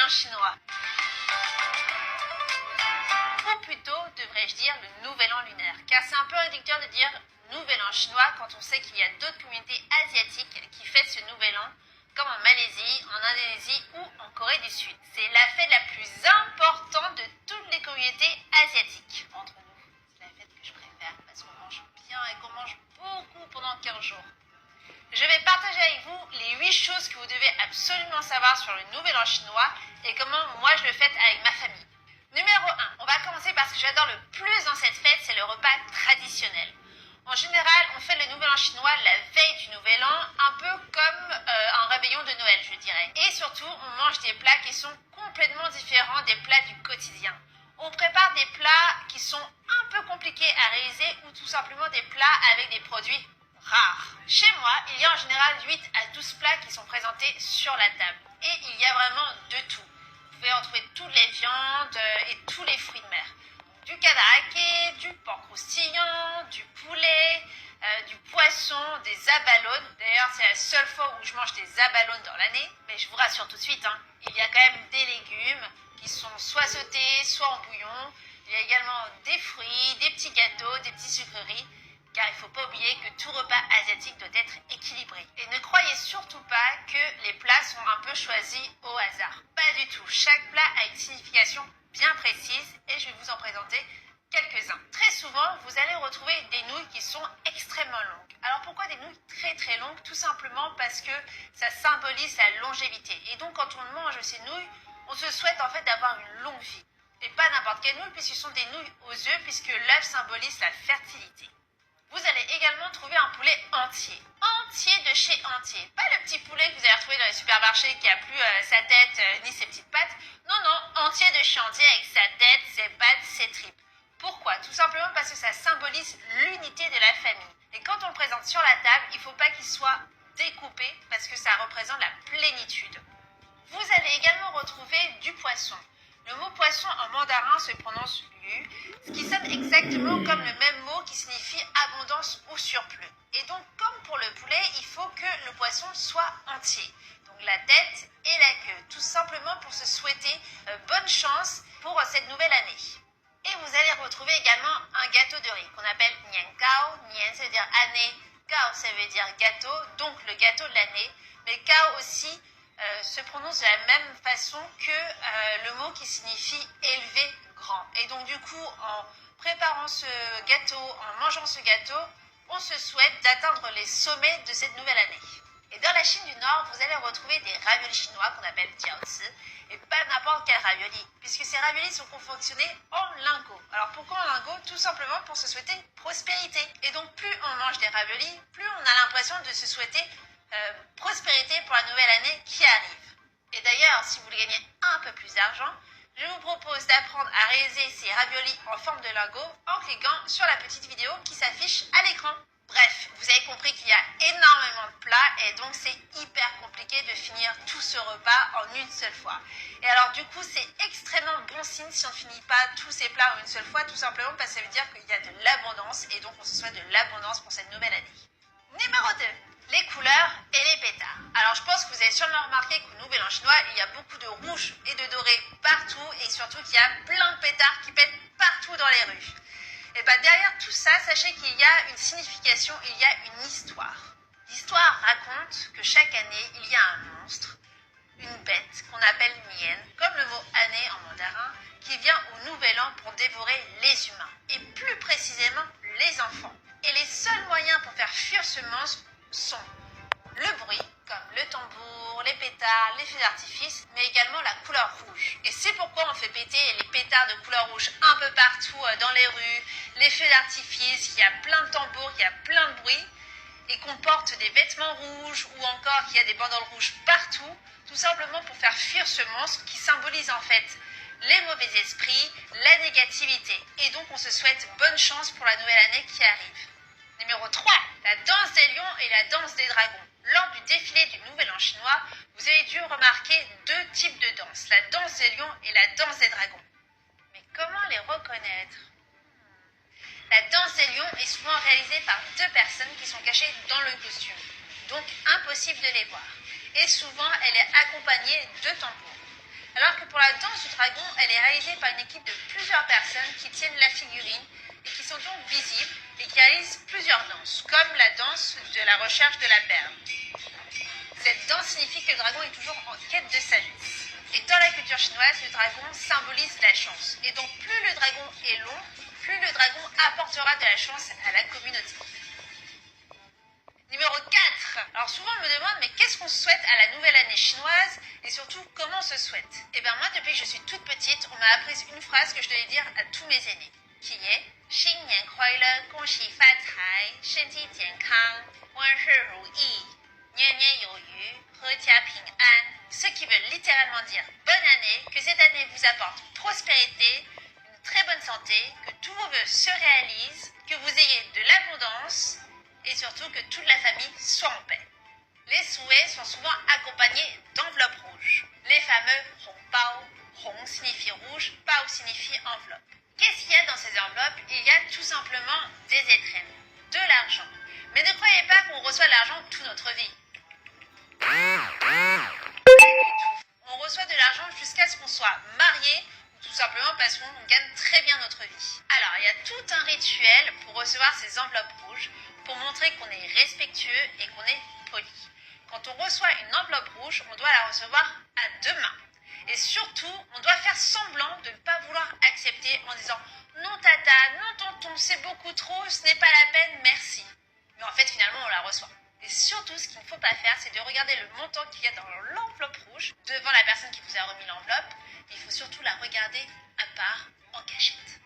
An chinois. Ou plutôt, devrais-je dire, le Nouvel An lunaire. Car c'est un peu réducteur de dire Nouvel An chinois quand on sait qu'il y a d'autres communautés asiatiques qui fêtent ce Nouvel An, comme en Malaisie, en Indonésie ou en Corée du Sud. C'est la fête la plus importante de toutes les communautés asiatiques. Entre nous, c'est la fête que je préfère parce qu'on mange bien et qu'on mange beaucoup pendant 15 jours. Je vais partager avec vous les 8 choses que vous devez absolument savoir sur le Nouvel An chinois et comment moi je le fête avec ma famille. Numéro 1, on va commencer par ce que j'adore le plus dans cette fête, c'est le repas traditionnel. En général, on fait le Nouvel An chinois la veille du Nouvel An, un peu comme un réveillon de Noël, je dirais. Et surtout, on mange des plats qui sont complètement différents des plats du quotidien. On prépare des plats qui sont un peu compliqués à réaliser ou tout simplement des plats avec des produits rares. Chez moi, il y a en général 8 à 12 plats qui sont présentés sur la table. Et il y a vraiment de tout. Vous pouvez en trouver toutes les viandes et tous les fruits de mer. Du cadarake, du porc croustillant, du poulet, du poisson, des abalones. D'ailleurs, c'est la seule fois où je mange des abalones dans l'année. Mais je vous rassure tout de suite, il y a quand même des légumes qui sont soit sautés, soit en bouillon. Il y a également des fruits, des petits gâteaux, des petites sucreries. Car il ne faut pas oublier que tout repas asiatique doit être équilibré. Et ne croyez surtout pas que les plats sont un peu choisis au hasard. Pas du tout. Chaque plat a une signification bien précise et je vais vous en présenter quelques-uns. Très souvent, vous allez retrouver des nouilles qui sont extrêmement longues. Alors pourquoi des nouilles très très longues? Tout simplement parce que ça symbolise la longévité. Et donc quand on mange ces nouilles, on se souhaite en fait d'avoir une longue vie. Et pas n'importe quelle nouille, puisque ce sont des nouilles aux œufs, puisque l'œuf symbolise la fertilité. Vous allez également trouver un poulet entier. Entier de chez entier. Pas le petit poulet que vous allez retrouver dans les supermarchés qui a plus sa tête ni ses petites pattes. Non, non, entier de chez entier avec sa tête, ses pattes, ses tripes. Pourquoi? Tout simplement parce que ça symbolise l'unité de la famille. Et quand on le présente sur la table, il ne faut pas qu'il soit découpé parce que ça représente la plénitude. Vous allez également retrouver du poisson. Le mot poisson en mandarin se prononce lu, ce qui sonne exactement comme le même mot qui signifie abondance ou surplus. Et donc, comme pour le poulet, il faut que le poisson soit entier. Donc la tête et la queue, tout simplement pour se souhaiter bonne chance pour cette nouvelle année. Et vous allez retrouver également un gâteau de riz qu'on appelle Nian Cao. Nian, ça veut dire année, Cao, ça veut dire gâteau, donc le gâteau de l'année. Mais Cao aussi se prononce de la même façon que le mot qui signifie élevé, grand. Et donc du coup, en préparant ce gâteau, en mangeant ce gâteau, on se souhaite d'atteindre les sommets de cette nouvelle année. Et dans la Chine du Nord, vous allez retrouver des raviolis chinois qu'on appelle jiaozi, et pas n'importe quel ravioli, puisque ces raviolis sont confectionnés en lingots. Alors pourquoi en lingots? Tout simplement pour se souhaiter prospérité. Et donc plus on mange des raviolis, plus on a l'impression de se souhaiter prospérité pour la nouvelle année qui arrive. Et d'ailleurs, si vous voulez gagner un peu plus d'argent, je vous propose d'apprendre à réaliser ces raviolis en forme de lingot en cliquant sur la petite vidéo qui s'affiche à l'écran. Bref, vous avez compris qu'il y a énormément de plats et donc c'est hyper compliqué de finir tout ce repas en une seule fois. Et alors du coup, c'est extrêmement bon signe si on ne finit pas tous ces plats en une seule fois, tout simplement parce que ça veut dire qu'il y a de l'abondance et donc on se souhaite de l'abondance pour cette nouvelle année. Numéro 2. Les couleurs et les pétards. Alors je pense que vous avez sûrement remarqué qu'au Nouvel An chinois, il y a beaucoup de rouge et de doré partout et surtout qu'il y a plein de pétards qui pètent partout dans les rues. Et bien derrière tout ça, sachez qu'il y a une signification, il y a une histoire. L'histoire raconte que chaque année, il y a un monstre, une bête qu'on appelle Nian, comme le mot année en mandarin, qui vient au Nouvel An pour dévorer les humains, et plus précisément les enfants. Et les seuls moyens pour faire fuir ce monstre sont le bruit, comme le tambour, les pétards, les feux d'artifice, mais également la couleur rouge. Et c'est pourquoi on fait péter les pétards de couleur rouge un peu partout dans les rues, les feux d'artifice, il y a plein de tambours, il y a plein de bruit, et qu'on porte des vêtements rouges ou encore qu'il y a des banderoles rouges partout, tout simplement pour faire fuir ce monstre qui symbolise en fait les mauvais esprits, la négativité. Et donc on se souhaite bonne chance pour la nouvelle année qui arrive. Numéro 3, la danse des lions et la danse des dragons. Lors du défilé du Nouvel An chinois, vous avez dû remarquer 2 types de danses, la danse des lions et la danse des dragons. Mais comment les reconnaître? La danse des lions est souvent réalisée par 2 personnes qui sont cachées dans le costume, donc impossible de les voir. Et souvent, elle est accompagnée de tambours. Alors que la danse du dragon, elle est réalisée par une équipe de plusieurs personnes qui tiennent la figurine et qui sont donc visibles et qui réalisent plusieurs danses, comme la danse de la recherche de la perle. Cette danse signifie que le dragon est toujours en quête de sagesse. Et dans la culture chinoise, le dragon symbolise la chance. Et donc plus le dragon est long, plus le dragon apportera de la chance à la communauté. Numéro 4. Alors souvent on me demande mais qu'est-ce qu'on souhaite à la nouvelle année chinoise et surtout comment on se souhaite. Et bien moi depuis que je suis toute petite, on m'a appris une phrase que je devais dire à tous mes aînés, qui est 新年快乐，恭喜发财，身体健康，万事如意，年年有余，阖家平安. Ce qui veut littéralement dire bonne année, que cette année vous apporte prospérité, une très bonne santé, que tous vos vœux se réalisent, que vous ayez de l'abondance et surtout que toute la famille soit en paix. Les souhaits sont souvent accompagnés d'enveloppes rouges. Les fameux Hong Bao. Hong signifie rouge, Bao signifie enveloppe. Qu'est-ce qu'il y a dans ces enveloppes? Il y a tout simplement des étrennes, de l'argent. Mais ne croyez pas qu'on reçoit de l'argent toute notre vie. On reçoit de l'argent jusqu'à ce qu'on soit marié, ou tout simplement parce qu'on gagne très bien notre vie. Alors, il y a tout un rituel pour recevoir ces enveloppes rouges, pour montrer qu'on est respectueux et qu'on est poli. Quand on reçoit une enveloppe rouge, on doit la recevoir à deux mains. Et surtout, on doit faire semblant de ne pas vouloir accepter en disant « Non tata, non tonton, c'est beaucoup trop, ce n'est pas la peine, merci ». Mais en fait, finalement, on la reçoit. Et surtout, ce qu'il ne faut pas faire, c'est de regarder le montant qu'il y a dans l'enveloppe rouge devant la personne qui vous a remis l'enveloppe. Il faut surtout la regarder à part, en cachette.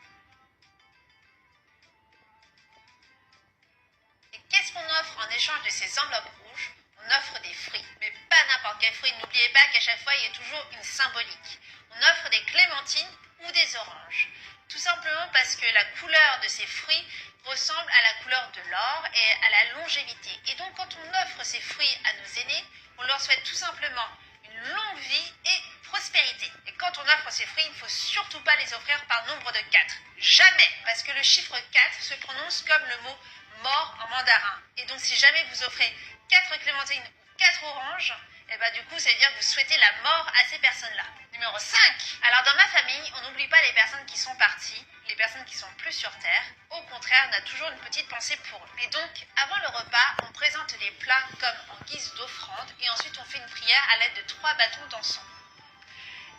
Et qu'est-ce qu'on offre en échange de ces enveloppes rouges? On offre des fruits, mais pas n'importe quel fruit. N'oubliez pas qu'à chaque fois, il y a toujours une symbolique. On offre des clémentines ou des oranges. Tout simplement parce que la couleur de ces fruits ressemble à la couleur de l'or et à la longévité. Et donc, quand on offre ces fruits à nos aînés, on leur souhaite tout simplement une longue vie et prospérité. Et quand on offre ces fruits, il ne faut surtout pas les offrir par nombre de 4. Jamais, parce que le chiffre 4 se prononce comme le mot mort en mandarin. Et donc, si jamais vous offrez 4 clémentines ou 4 oranges, et bah du coup, ça veut dire que vous souhaitez la mort à ces personnes-là. Numéro 5. Alors, dans ma famille, on n'oublie pas les personnes qui sont parties, les personnes qui sont plus sur Terre. Au contraire, on a toujours une petite pensée pour eux. Et donc, avant le repas, on présente les plats comme en guise d'offrande et ensuite on fait une prière à l'aide de 3 bâtons d'encens.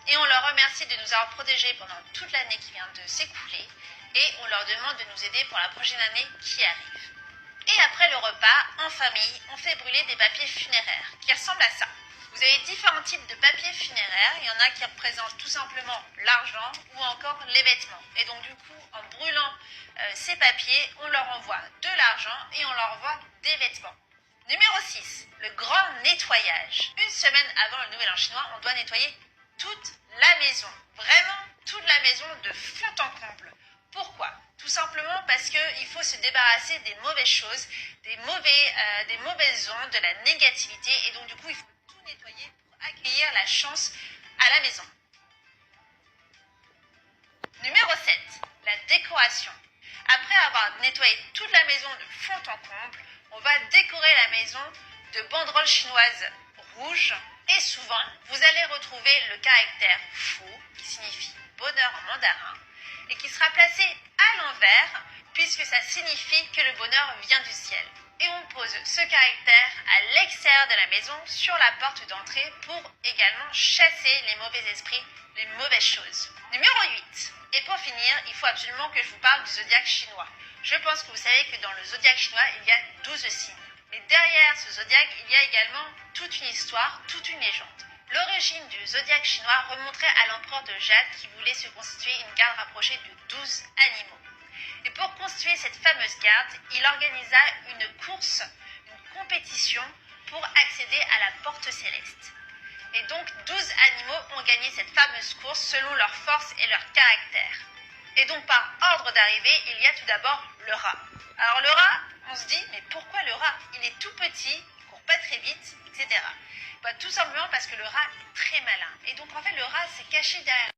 Et on leur remercie de nous avoir protégés pendant toute l'année qui vient de s'écouler et on leur demande de nous aider pour la prochaine année qui arrive. Et après le repas, en famille, on fait brûler des papiers funéraires qui ressemblent à ça. Vous avez différents types de papiers funéraires. Il y en a qui représentent tout simplement l'argent ou encore les vêtements. Et donc du coup, en brûlant ces papiers, on leur envoie de l'argent et on leur envoie des vêtements. Numéro 6, le grand nettoyage. Une semaine avant le Nouvel An chinois, on doit nettoyer toute la maison. Vraiment toute la maison de fond en comble. Pourquoi? Tout simplement parce qu'il faut se débarrasser des mauvaises choses, des mauvaises ondes, de la négativité. Et donc du coup, il faut tout nettoyer pour accueillir la chance à la maison. Numéro 7, la décoration. Après avoir nettoyé toute la maison de fond en comble, on va décorer la maison de banderoles chinoises rouges. Et souvent, vous allez retrouver le caractère Fu, qui signifie bonheur en mandarin, et qui sera placé à l'envers, puisque ça signifie que le bonheur vient du ciel. Et on pose ce caractère à l'extérieur de la maison, sur la porte d'entrée, pour également chasser les mauvais esprits, les mauvaises choses. Numéro 8. Et pour finir, il faut absolument que je vous parle du zodiaque chinois. Je pense que vous savez que dans le zodiaque chinois, il y a 12 signes. Mais derrière ce zodiaque, il y a également toute une histoire, toute une légende. L'origine du zodiaque chinois remonterait à l'empereur de Jade qui voulait se constituer une garde rapprochée de 12 animaux. Et pour constituer cette fameuse garde, il organisa une course, une compétition pour accéder à la porte céleste. Et donc 12 animaux ont gagné cette fameuse course selon leur force et leur caractère. Et donc par ordre d'arrivée, il y a tout d'abord le rat. Alors le rat, on se dit, mais pourquoi le rat? Il est tout petit, il court pas très vite, etc. Tout simplement parce que le rat est très malin. Et donc en fait le rat s'est caché derrière